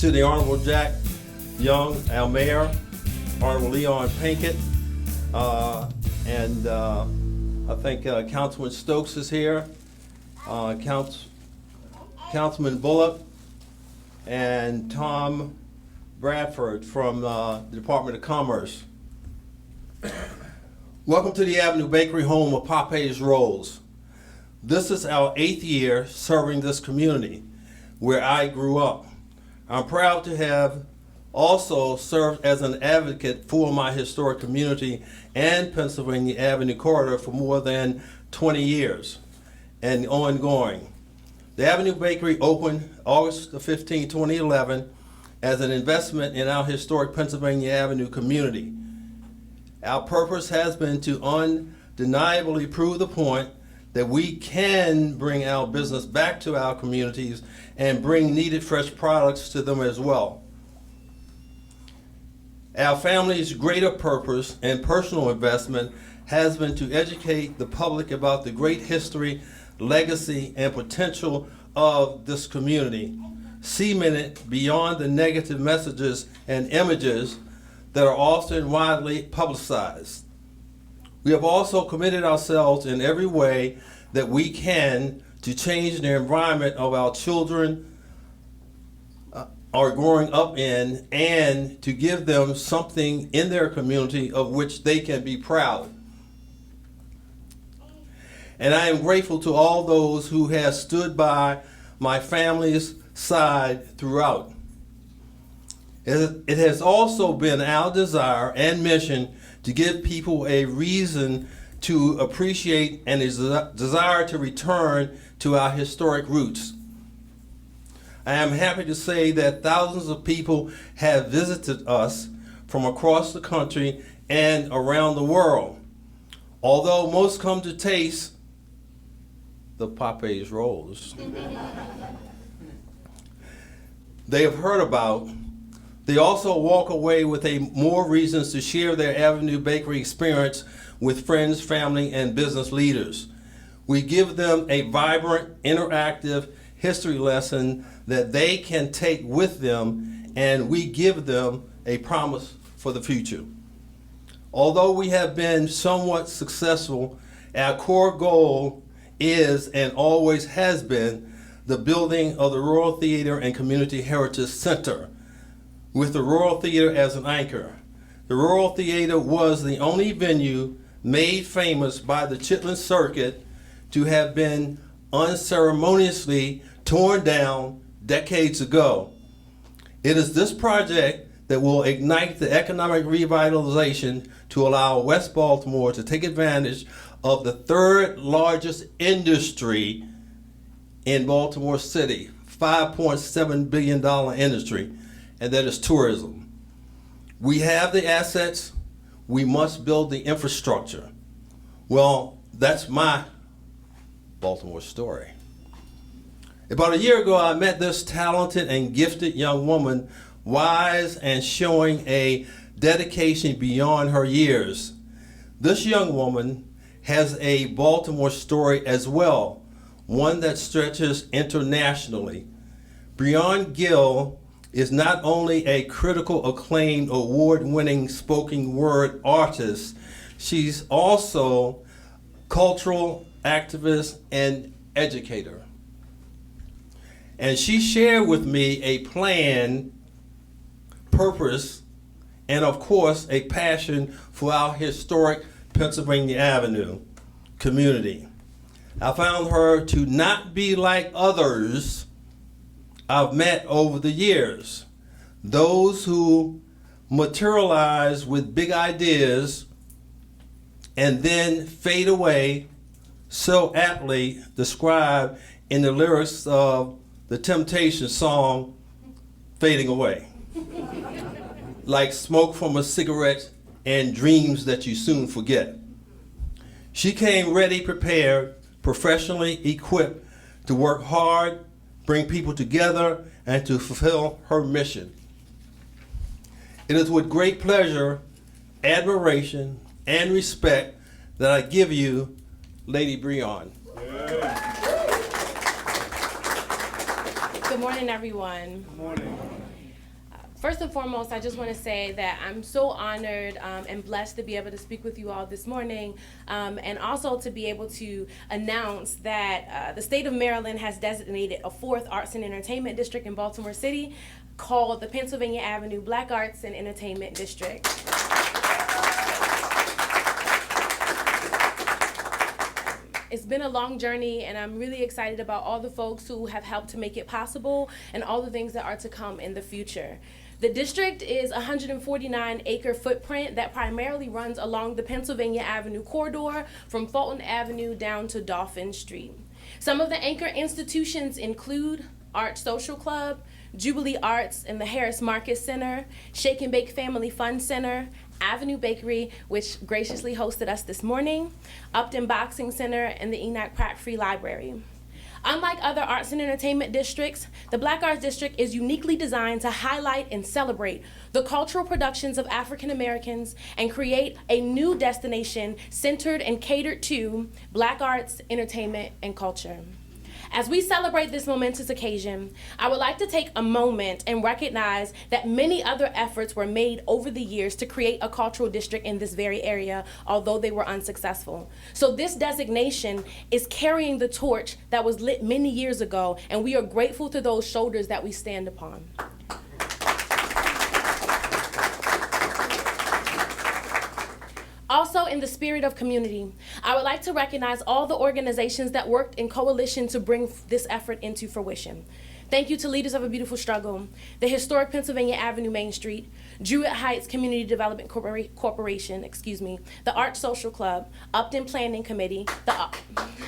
to the Honorable Jack Young, our mayor, Honorable Leon Pinkett, and I think Councilman Stokes is here, Councilman Bullock, and Tom Bradford from the Department of Commerce. Welcome to the Avenue Bakery, home of Popeyes Rolls. This is our 8th year serving this community where I grew up. I'm proud to have also served as an advocate for my historic community and Pennsylvania Avenue corridor for more than 20 years and ongoing. The Avenue Bakery opened August 15, 2011 as an investment in our historic Pennsylvania Avenue community. Our purpose has been to undeniably prove the point that we can bring our business back to our communities and bring needed fresh products to them as well. Our family's greater purpose and personal investment has been to educate the public about the great history, legacy, and potential of this community, cemented beyond the negative messages and images that are often widely publicized. We have also committed ourselves in every way that we can to change the environment of our children are growing up in and to give them something in their community of which they can be proud. And I am grateful to all those who have stood by my family's side throughout. It has also been our desire and mission to give people a reason to appreciate and a desire to return to our historic roots. I am happy to say that thousands of people have visited us from across the country and around the world. Although most come to taste the Popeyes rolls they have heard about, they also walk away with more reasons to share their Avenue Bakery experience with friends, family, and business leaders. We give them a vibrant, interactive history lesson that they can take with them, and we give them a promise for the future. Although we have been somewhat successful, our core goal is and always has been the building of the Royal Theater and Community Heritage Center, with the Royal Theater as an anchor. The Royal Theater was the only venue made famous by the Chitlin Circuit to have been unceremoniously torn down decades ago. It is this project that will ignite the economic revitalization to allow West Baltimore to take advantage of the third largest industry in Baltimore City, $5.7 billion industry, and that is tourism. We have the assets, we must build the infrastructure. Well, that's my Baltimore story. About a year ago, I met this talented and gifted young woman, wise and showing a dedication beyond her years. This young woman has a Baltimore story as well, one that stretches internationally. Breon Gill is not only a critical acclaimed award-winning spoken word artist, she's also cultural activist and educator. And she shared with me a plan, purpose, and of course a passion for our historic Pennsylvania Avenue community. I found her to not be like others I've met over the years, those who materialize with big ideas and then fade away, so aptly described in the lyrics of the Temptations song, Fading Away. Like smoke from a cigarette and dreams that you soon forget. She came ready, prepared, professionally equipped to work hard, bring people together, and to fulfill her mission. It is with great pleasure, admiration, and respect that I give you Lady Breon. Good morning, everyone. Good morning. First and foremost, I just want to say that I'm so honored and blessed to be able to speak with you all this morning, and also to be able to announce that the state of Maryland has designated a fourth arts and entertainment district in Baltimore City called the Pennsylvania Avenue Black Arts and Entertainment District. It's been a long journey, and I'm really excited about all the folks who have helped to make it possible and all the things that are to come in the future. The district is a 149-acre footprint that primarily runs along the Pennsylvania Avenue corridor from Fulton Avenue down to Dauphin Street. Some of the anchor institutions include Arch Social Club, Jubilee Arts and the Harris Market Center, Shake and Bake Family Fun Center, Avenue Bakery, which graciously hosted us this morning, Upton Boxing Center, and the Enoch Pratt Free Library. Unlike other arts and entertainment districts, the Black Arts District is uniquely designed to highlight and celebrate the cultural productions of African Americans and create a new destination centered and catered to Black arts, entertainment, and culture. As we celebrate this momentous occasion, I would like to take a moment and recognize that many other efforts were made over the years to create a cultural district in this very area, although they were unsuccessful. So this designation is carrying the torch that was lit many years ago, and we are grateful to those shoulders that we stand upon. Also, in the spirit of community, I would like to recognize all the organizations that worked in coalition to bring this effort into fruition. Thank you to Leaders of a Beautiful Struggle, the historic Pennsylvania Avenue Main Street, Druid Heights Community Development Corporation, the Arch Social Club, Upton Planning Committee,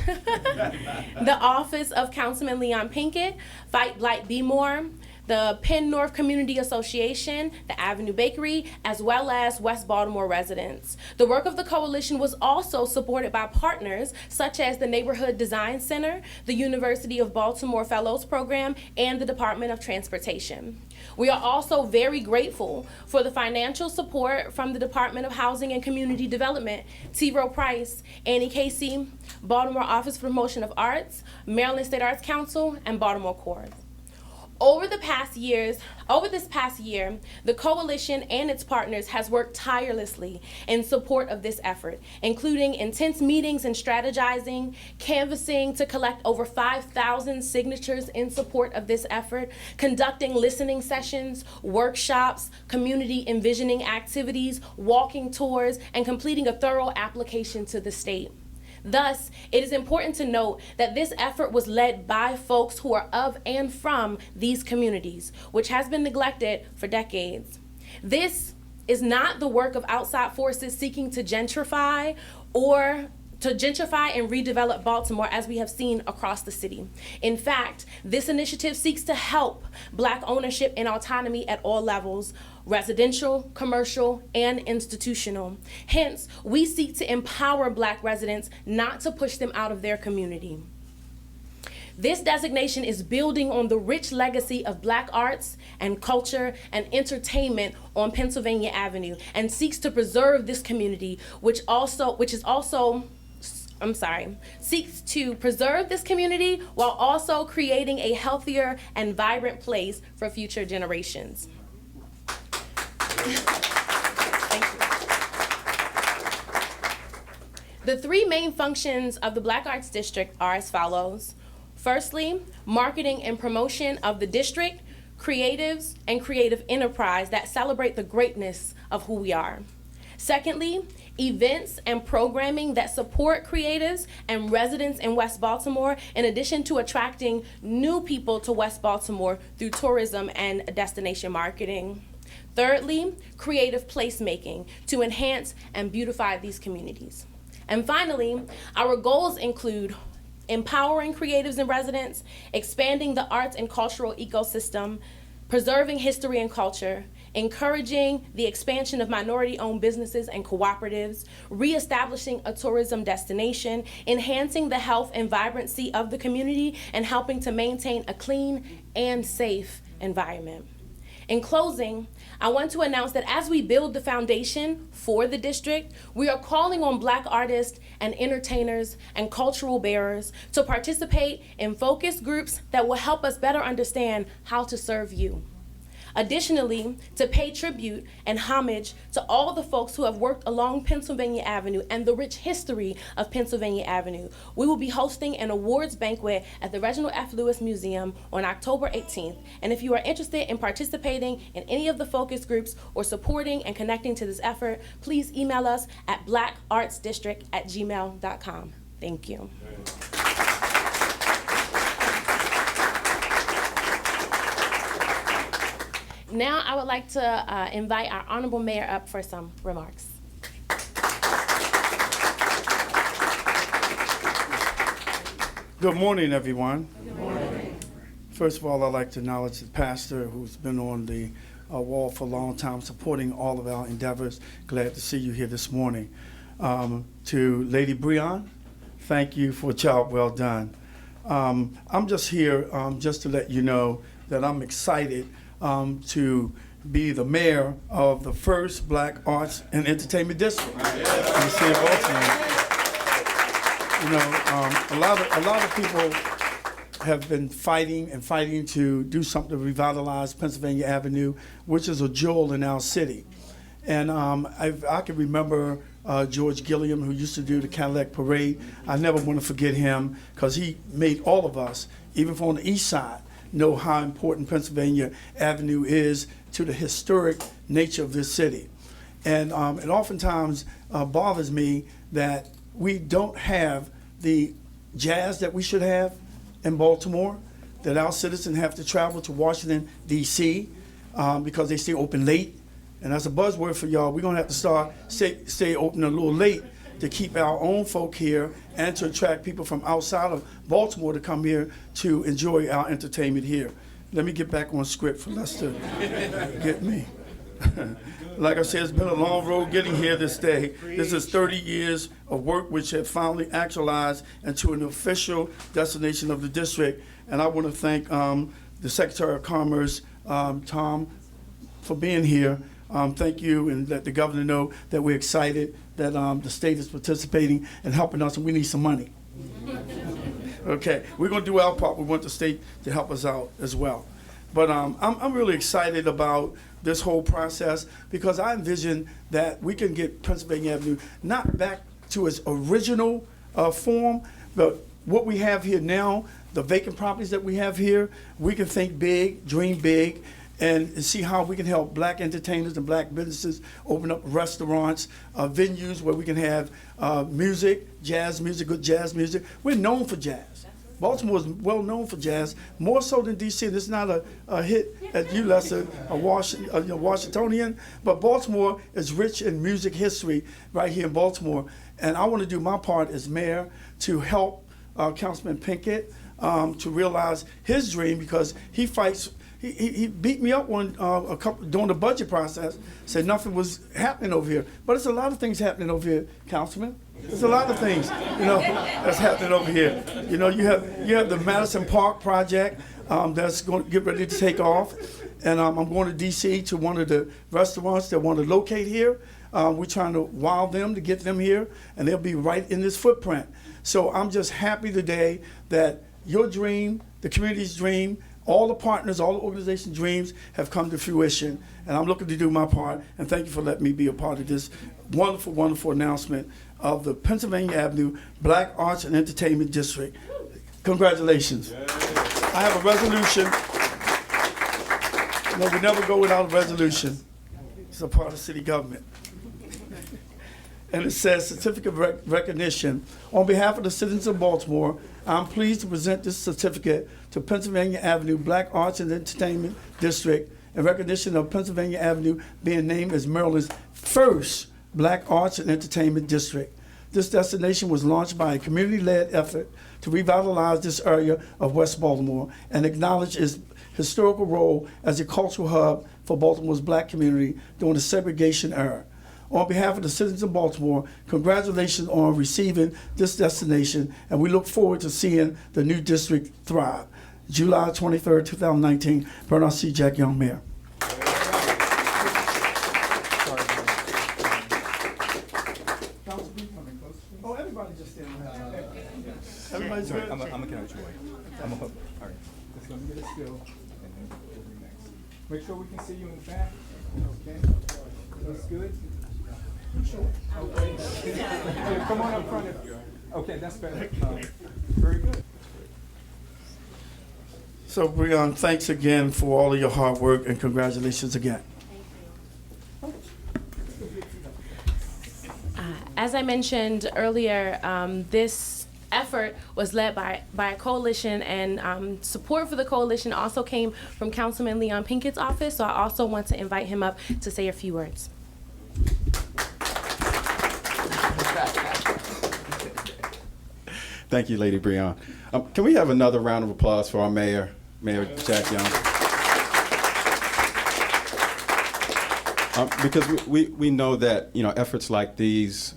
the Office of Councilman Leon Pinkett, Fight Blight Be More, the Penn North Community Association, the Avenue Bakery, as well as West Baltimore residents. The work of the coalition was also supported by partners such as the Neighborhood Design Center, the University of Baltimore Fellows Program, and the Department of Transportation. We are also very grateful for the financial support from the Department of Housing and Community Development, T. Rowe Price, Annie Casey, Baltimore Office for Promotion of Arts, Maryland State Arts Council, and Baltimore Corps. Over this past year, the coalition and its partners has worked tirelessly in support of this effort, including intense meetings and strategizing, canvassing to collect over 5,000 signatures in support of this effort, conducting listening sessions, workshops, community envisioning activities, walking tours, and completing a thorough application to the state. Thus, it is important to note that this effort was led by folks who are of and from these communities, which has been neglected for decades. This is not the work of outside forces seeking to gentrify and redevelop Baltimore, as we have seen across the city. In fact, this initiative seeks to help Black ownership and autonomy at all levels, residential, commercial, and institutional. Hence, we seek to empower Black residents, not to push them out of their community. This designation is building on the rich legacy of Black arts and culture and entertainment on Pennsylvania Avenue and seeks to preserve this community, seeks to preserve this community while also creating a healthier and vibrant place for future generations. Thank you. The three main functions of the Black Arts District are as follows. Firstly, marketing and promotion of the district, creatives, and creative enterprise that celebrate the greatness of who we are. Secondly, events and programming that support creatives and residents in West Baltimore, in addition to attracting new people to West Baltimore through tourism and destination marketing. Thirdly, creative placemaking to enhance and beautify these communities. And finally, our goals include empowering creatives and residents, expanding the arts and cultural ecosystem, preserving history and culture, encouraging the expansion of minority-owned businesses and cooperatives, reestablishing a tourism destination, enhancing the health and vibrancy of the community, and helping to maintain a clean and safe environment. In closing, I want to announce that as we build the foundation for the district, we are calling on Black artists and entertainers and cultural bearers to participate in focus groups that will help us better understand how to serve you. Additionally, to pay tribute and homage to all the folks who have worked along Pennsylvania Avenue and the rich history of Pennsylvania Avenue, we will be hosting an awards banquet at the Reginald F. Lewis Museum on October 18th. And if you are interested in participating in any of the focus groups or supporting and connecting to this effort, please email us at blackartsdistrict@gmail.com. Thank you. Now I would like to invite our Honorable Mayor up for some remarks. Good morning, everyone. Good morning. First of all, I'd like to acknowledge the pastor who's been on the wall for a long time, supporting all of our endeavors. Glad to see you here this morning. To Lady Breon, thank you for a job well done. I'm just here just to let you know that I'm excited to be the mayor of the first Black Arts and Entertainment District in the city of Baltimore. You know, a lot of people have been fighting to do something to revitalize Pennsylvania Avenue, which is a jewel in our city. And I can remember George Gilliam, who used to do the Cadillac Parade. I never want to forget him because he made all of us, even from the east side, know how important Pennsylvania Avenue is to the historic nature of this city. And it oftentimes bothers me that we don't have the jazz that we should have in Baltimore, that our citizens have to travel to Washington, D.C. Because they stay open late. And that's a buzzword for y'all. We're going to have to stay open a little late to keep our own folk here and to attract people from outside of Baltimore to come here to enjoy our entertainment here. Let me get back on script for Lester get me. Like I said, it's been a long road getting here this day. This is 30 years of work which have finally actualized into an official destination of the district. And I want to thank the Secretary of Commerce, Tom, for being here. Thank you, and let the governor know that we're excited that the state is participating and helping us, and we need some money. Okay, we're going to do our part. We want the state to help us out as well. But I'm really excited about this whole process because I envision that we can get Pennsylvania Avenue not back to its original form, but what we have here now, the vacant properties that we have here, we can think big, dream big, and see how we can help Black entertainers and Black businesses open up restaurants, venues where we can have music, jazz music, good jazz music. We're known for jazz. Baltimore is well known for jazz, more so than D.C. It's not a hit at you, Lester, a Washingtonian, but Baltimore is rich in music history right here in Baltimore. And I want to do my part as mayor to help Councilman Pinkett to realize his dream because he fights. He beat me up during the budget process, said nothing was happening over here. But there's a lot of things happening over here, Councilman. There's a lot of things, that's happening over here. You have the Madison Park project that's going to get ready to take off. And I'm going to D.C. to one of the restaurants that want to locate here. We're trying to wow them to get them here, and they'll be right in this footprint. So I'm just happy today that your dream, the community's dream, all the partners, all the organization's dreams have come to fruition, and I'm looking to do my part, and thank you for letting me be a part of this wonderful, wonderful announcement of the Pennsylvania Avenue Black Arts and Entertainment District. Congratulations. I have a resolution. No, we never go without a resolution. It's a part of city government. And it says, Certificate of Recognition. On behalf of the citizens of Baltimore, I'm pleased to present this certificate to Pennsylvania Avenue Black Arts and Entertainment District in recognition of Pennsylvania Avenue being named as Maryland's first Black Arts and Entertainment District. This destination was launched by a community-led effort to revitalize this area of West Baltimore and acknowledge its historical role as a cultural hub for Baltimore's Black community during the segregation era. On behalf of the citizens of Baltimore, congratulations on receiving this destination, and we look forward to seeing the new district thrive. July 23rd, 2019, Bernard C. Jack Young, Mayor. Oh, everybody just stand around. Everybody's good? I'm gonna connect you away. I'm a hook. All right. Let me get it still. Make sure we can see you in the back. Okay. Looks good. Okay. Yeah, come on up front. Okay, that's better. Very good. So, Breon, thanks again for all of your hard work and congratulations again. As I mentioned earlier, this effort was led by a coalition, and support for the coalition also came from Councilman Leon Pinkett's office, so I also want to invite him up to say a few words. Thank you, Lady Breon. Can we have another round of applause for our mayor, Mayor Jack Young? Because we know that efforts like these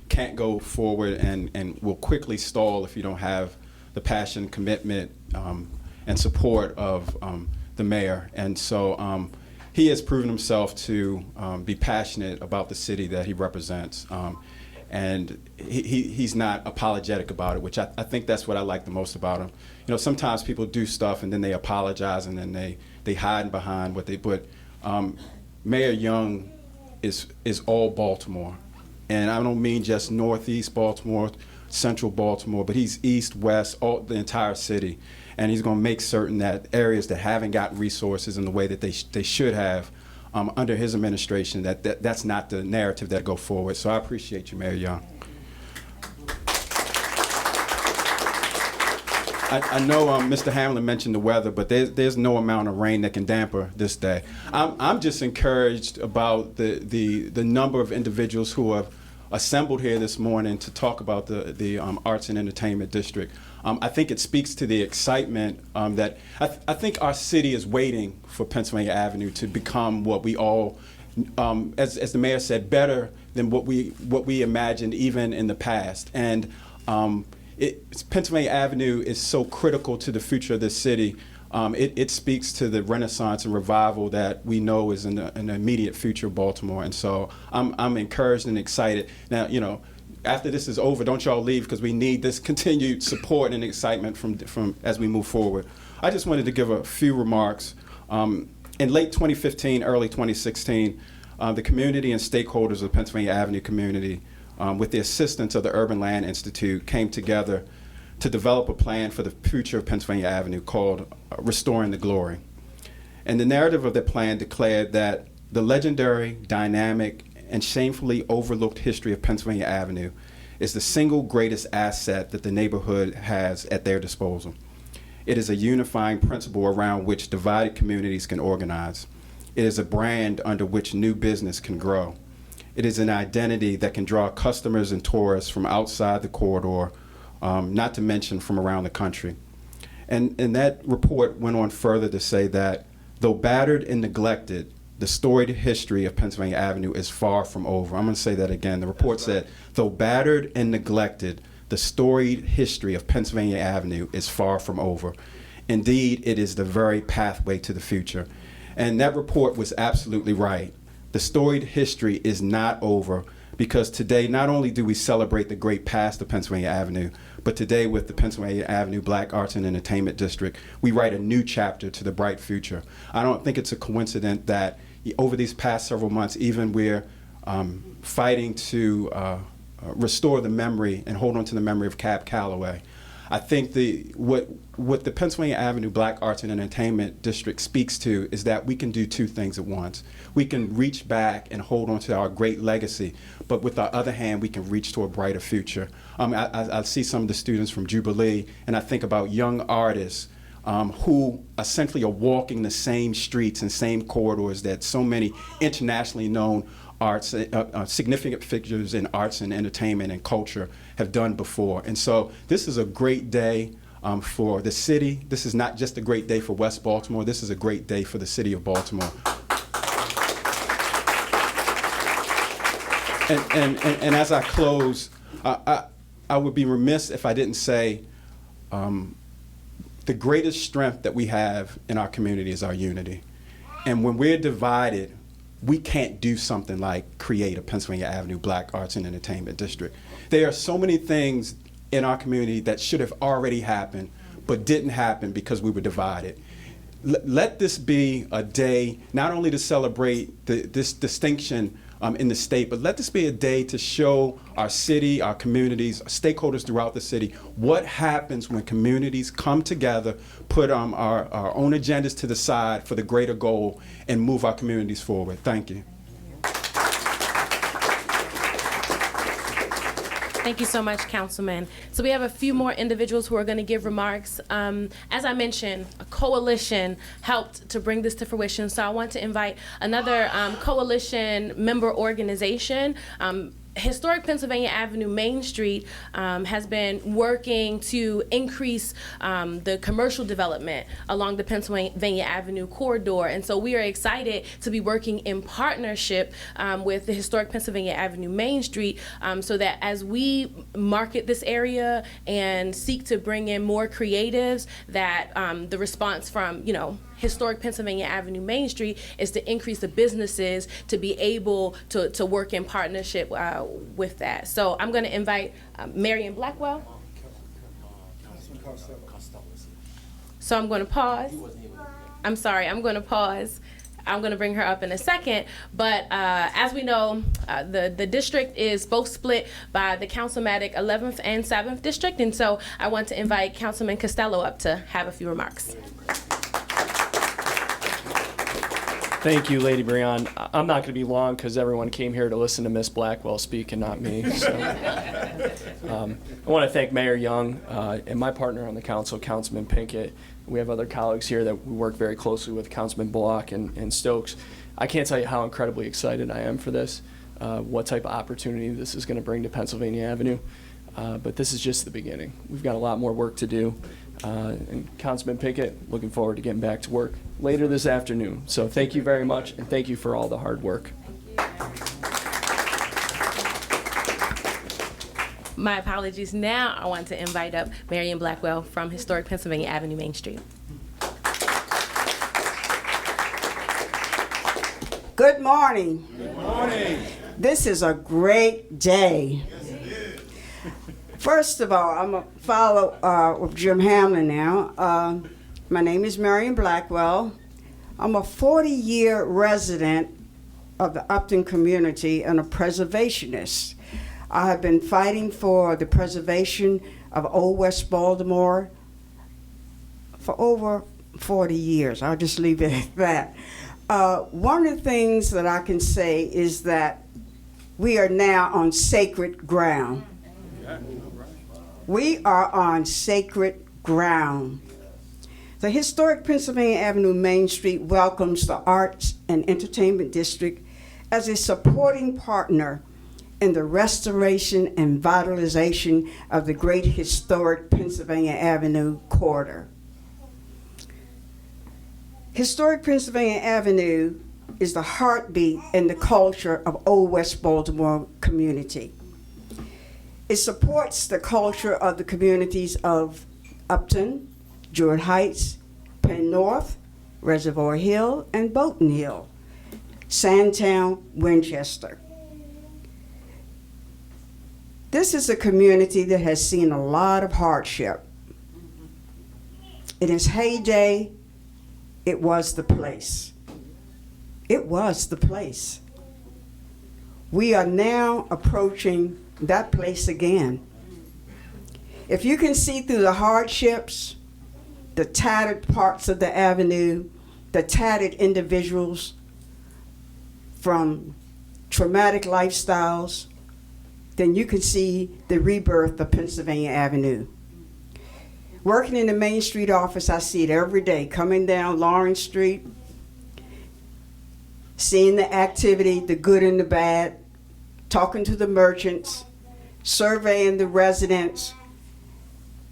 can't go forward and will quickly stall if you don't have the passion, commitment, and support of the mayor. And so he has proven himself to be passionate about the city that he represents. And he's not apologetic about it, which I think that's what I like the most about him. Sometimes people do stuff and then they apologize and then they hide behind what they put. Mayor Young is all Baltimore. And I don't mean just Northeast Baltimore, Central Baltimore, but he's East, West, the entire city. And he's going to make certain that areas that haven't gotten resources in the way that they should have under his administration, that's not the narrative that go forward. So I appreciate you, Mayor Young. I know Mr. Hamlin mentioned the weather, but there's no amount of rain that can damper this day. I'm just encouraged about the number of individuals who have assembled here this morning to talk about the Arts and Entertainment District. I think it speaks to the excitement that I think our city is waiting for Pennsylvania Avenue to become what we all, as the mayor said, better than what we imagined even in the past. And Pennsylvania Avenue is so critical to the future of this city. It speaks to the renaissance and revival that we know is in the immediate future of Baltimore. And so I'm encouraged and excited. Now, after this is over, don't y'all leave, because we need this continued support and excitement from as we move forward. I just wanted to give a few remarks. In late 2015, early 2016, the community and stakeholders of the Pennsylvania Avenue community, with the assistance of the Urban Land Institute, came together to develop a plan for the future of Pennsylvania Avenue called Restoring the Glory. And the narrative of the plan declared that the legendary, dynamic, and shamefully overlooked history of Pennsylvania Avenue is the single greatest asset that the neighborhood has at their disposal. It is a unifying principle around which divided communities can organize. It is a brand under which new business can grow. It is an identity that can draw customers and tourists from outside the corridor, not to mention from around the country. And that report went on further to say that though battered and neglected, the storied history of Pennsylvania Avenue is far from over. I'm going to say that again. The report said, though battered and neglected, the storied history of Pennsylvania Avenue is far from over. Indeed, it is the very pathway to the future. And that report was absolutely right. The storied history is not over, because today not only do we celebrate the great past of Pennsylvania Avenue, but today with the Pennsylvania Avenue Black Arts and Entertainment District, we write a new chapter to the bright future. I don't think it's a coincidence that over these past several months, even we're fighting to restore the memory and hold on to the memory of Cab Calloway. I think what the Pennsylvania Avenue Black Arts and Entertainment District speaks to is that we can do two things at once. We can reach back and hold on to our great legacy, but with our other hand, we can reach to a brighter future. I see some of the students from Jubilee, and I think about young artists who essentially are walking the same streets and same corridors that so many internationally known arts, significant figures in arts and entertainment and culture have done before. And so this is a great day for the city. This is not just a great day for West Baltimore. This is a great day for the city of Baltimore. And as I close, I would be remiss if I didn't say the greatest strength that we have in our community is our unity. And when we're divided, we can't do something like create a Pennsylvania Avenue Black Arts and Entertainment District. There are so many things in our community that should have already happened, but didn't happen because we were divided. let this be a day not only to celebrate this distinction in the state, but let this be a day to show our city, our communities, our stakeholders throughout the city, what happens when communities come together, put our own agendas to the side for the greater goal, and move our communities forward. Thank you. Thank you so much, Councilman. So we have a few more individuals who are going to give remarks. As I mentioned, a coalition helped to bring this to fruition. So I want to invite another coalition member organization. Historic Pennsylvania Avenue Main Street has been working to increase the commercial development along the Pennsylvania Avenue corridor. And so we are excited to be working in partnership with the Historic Pennsylvania Avenue Main Street so that as we market this area and seek to bring in more creatives, that the response from, Historic Pennsylvania Avenue Main Street is to increase the businesses to be able to work in partnership with that. So I'm going to invite Marion Blackwell. So I'm going to pause. I'm sorry, I'm going to pause. I'm going to bring her up in a second, but as we know, the district is both split by the Councilmatic 11th and 7th District, and so I want to invite Councilman Costello up to have a few remarks. Thank you, Lady Breon. I'm not going to be long because everyone came here to listen to Miss Blackwell speak and not me. So, I want to thank Mayor Young and my partner on the council, Councilman Pinkett. We have other colleagues here that we work very closely with, Councilman Bullock and Stokes. I can't tell you how incredibly excited I am for this, what type of opportunity this is going to bring to Pennsylvania Avenue. But this is just the beginning. We've got a lot more work to do. And Councilman Pinkett, looking forward to getting back to work later this afternoon. So thank you very much, and thank you for all the hard work. My apologies. Now I want to invite up Marion Blackwell from Historic Pennsylvania Avenue Main Street. Good morning. Good morning. This is a great day. First of all, I'm going to follow with Jim Hamlin now. My name is Marion Blackwell. I'm a 40-year resident of the Upton community and a preservationist. I have been fighting for the preservation of Old West Baltimore for over 40 years. I'll just leave it at that. One of the things that I can say is that we are now on sacred ground. We are on sacred ground. The Historic Pennsylvania Avenue Main Street welcomes the Arts and Entertainment District as a supporting partner in the restoration and vitalization of the great historic Pennsylvania Avenue corridor. Historic Pennsylvania Avenue is the heartbeat and the culture of Old West Baltimore community. It supports the culture of the communities of Upton, Druid Heights, Penn North, Reservoir Hill, and Bolton Hill, Sandtown, Winchester. This is a community that has seen a lot of hardship. In its heyday, it was the place. It was the place. We are now approaching that place again. If you can see through the hardships, the tattered parts of the avenue, the tattered individuals from traumatic lifestyles, then you can see the rebirth of Pennsylvania Avenue. Working in the Main Street office, I see it every day, coming down Lawrence Street, seeing the activity, the good and the bad, talking to the merchants, surveying the residents,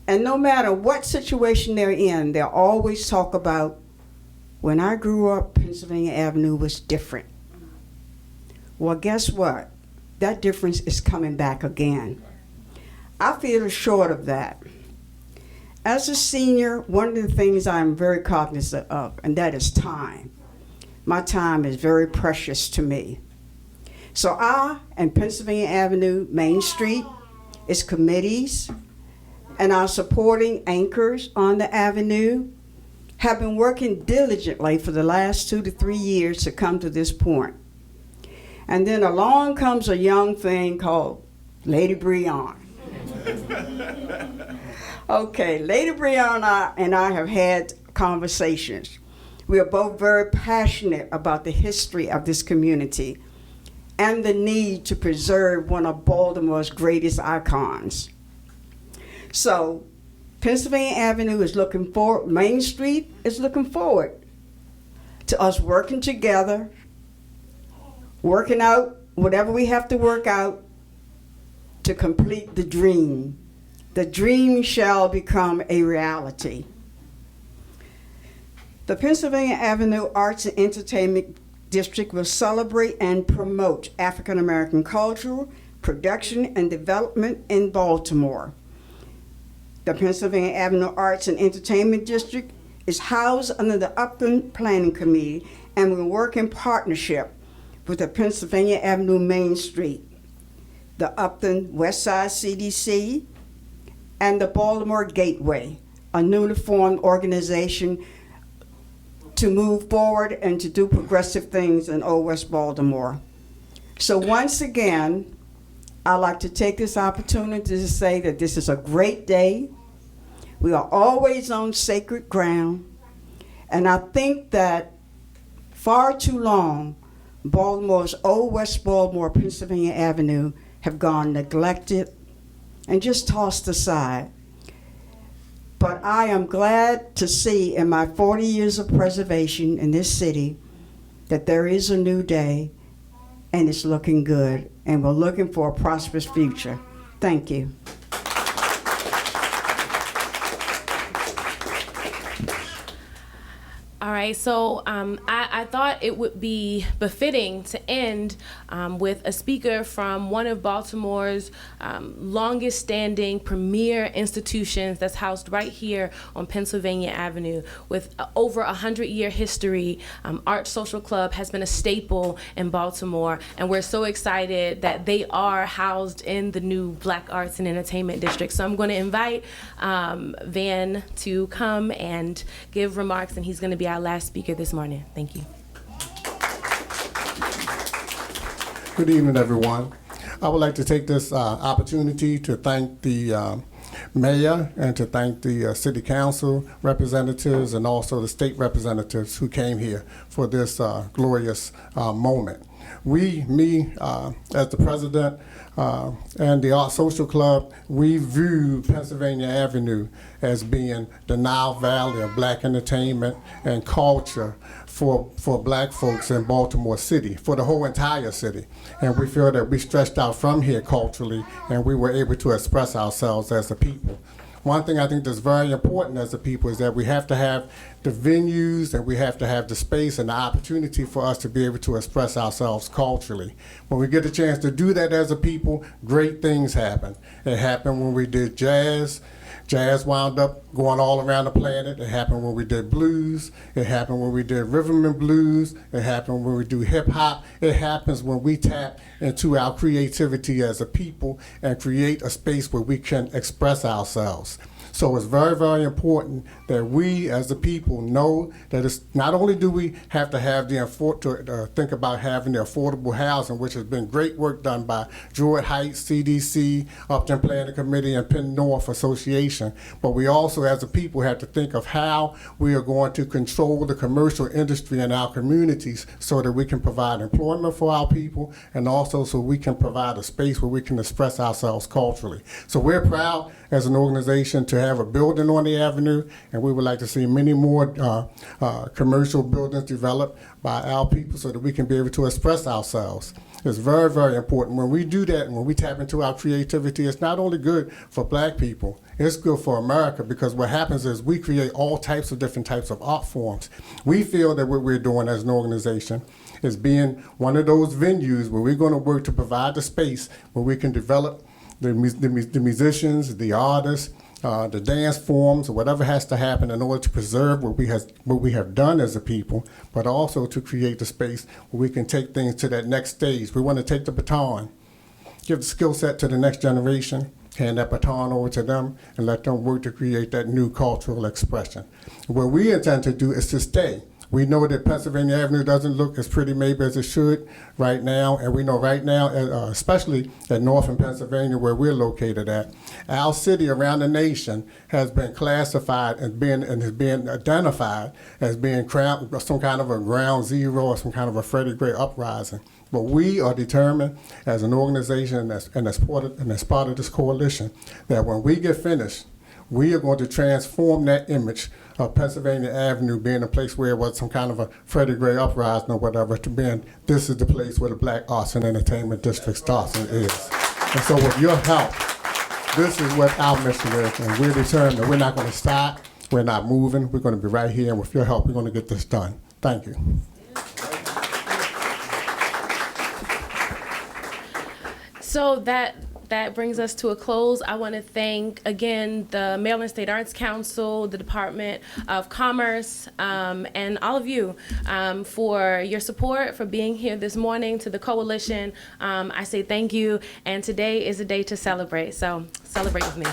and no matter what situation they're in, they'll always talk about, when I grew up, Pennsylvania Avenue was different. Well, guess what? That difference is coming back again. I feel assured of that. As a senior, one of the things I'm very cognizant of, and that is time. My time is very precious to me. So I and Pennsylvania Avenue Main Street, its committees, and our supporting anchors on the avenue have been working diligently for the last 2 to 3 years to come to this point. And then along comes a young thing called Lady Breon. Okay, Lady Breon and I have had conversations. We are both very passionate about the history of this community and the need to preserve one of Baltimore's greatest icons. So, Pennsylvania Avenue is looking forward, Main Street is looking forward to us working together, working out whatever we have to work out to complete the dream. The dream shall become a reality. The Pennsylvania Avenue Arts and Entertainment District will celebrate and promote African American culture, production, and development in Baltimore. The Pennsylvania Avenue Arts and Entertainment District is housed under the Upton Planning Committee and will work in partnership with the Pennsylvania Avenue Main Street, the Upton West Side CDC, and the Baltimore Gateway, a newly formed organization to move forward and to do progressive things in Old West Baltimore. So once again, I'd like to take this opportunity to say that this is a great day. We are always on sacred ground. And I think that far too long, Baltimore's Old West Baltimore, Pennsylvania Avenue have gone neglected and just tossed aside. But I am glad to see in my 40 years of preservation in this city that there is a new day and it's looking good, and we're looking for a prosperous future. Thank you. All right, so I thought it would be befitting to end with a speaker from one of Baltimore's longest standing premier institutions that's housed right here on Pennsylvania Avenue. With over 100-year history, Art Social Club has been a staple in Baltimore, and we're so excited that they are housed in the new Black Arts and Entertainment District. So I'm going to invite Van to come and give remarks, and he's going to be our last speaker this morning. Thank you. Good evening, everyone. I would like to take this opportunity to thank the mayor and to thank the city council representatives and also the state representatives who came here for this glorious moment. Me, as the president and the Art Social Club, we view Pennsylvania Avenue as being the Nile Valley of black entertainment and culture for black folks in Baltimore City, for the whole entire city. And we feel that we stretched out from here culturally and we were able to express ourselves as a people. One thing I think that's very important as a people is that we have to have the venues and we have to have the space and the opportunity for us to be able to express ourselves culturally. When we get a chance to do that as a people, great things happen. It happened when we did jazz. Jazz wound up going all around the planet. It happened when we did blues. It happened when we did rhythm and blues. It happened when we do hip hop. It happens when we tap into our creativity as a people and create a space where we can express ourselves. So it's very, very important that we as a people know that it's not only do we have to have think about having the affordable housing, which has been great work done by Druid Heights, CDC, Upton Planning Committee, and Penn North Association, but we also as a people have to think of how we are going to control the commercial industry in our communities so that we can provide employment for our people and also so we can provide a space where we can express ourselves culturally. So we're proud as an organization to have a building on the avenue, and we would like to see many more commercial buildings developed by our people so that we can be able to express ourselves. It's very, very important. When we do that and when we tap into our creativity, it's not only good for black people, it's good for America, because what happens is we create all types of different types of art forms. We feel that what we're doing as an organization is being one of those venues where we're going to work to provide the space where we can develop the musicians, the artists, the dance forms, or whatever has to happen in order to preserve what we have done as a people, but also to create the space where we can take things to that next stage. We want to take the baton, give the skill set to the next generation, hand that baton over to them, and let them work to create that new cultural expression. What we intend to do is to stay. We know that Pennsylvania Avenue doesn't look as pretty maybe as it should right now, and we know right now, especially at Northern Pennsylvania where we're located at, our city around the nation has been classified as being and has been identified as being some kind of a ground zero or some kind of a Freddie Gray uprising. But we are determined as an organization and as part of this coalition that when we get finished, we are going to transform that image of Pennsylvania Avenue being a place where it was some kind of a Freddie Gray uprising or whatever to being this is the place where the Black Arts and Entertainment District starts and is. And so with your help, this is what our mission is, and we're determined that we're not going to stop, we're not moving, we're going to be right here, and with your help, we're going to get this done. Thank you. So that brings us to a close. I want to thank again the Maryland State Arts Council, the Department of Commerce, and all of you for your support, for being here this morning. To the coalition, I say thank you. And today is a day to celebrate. So celebrate with me.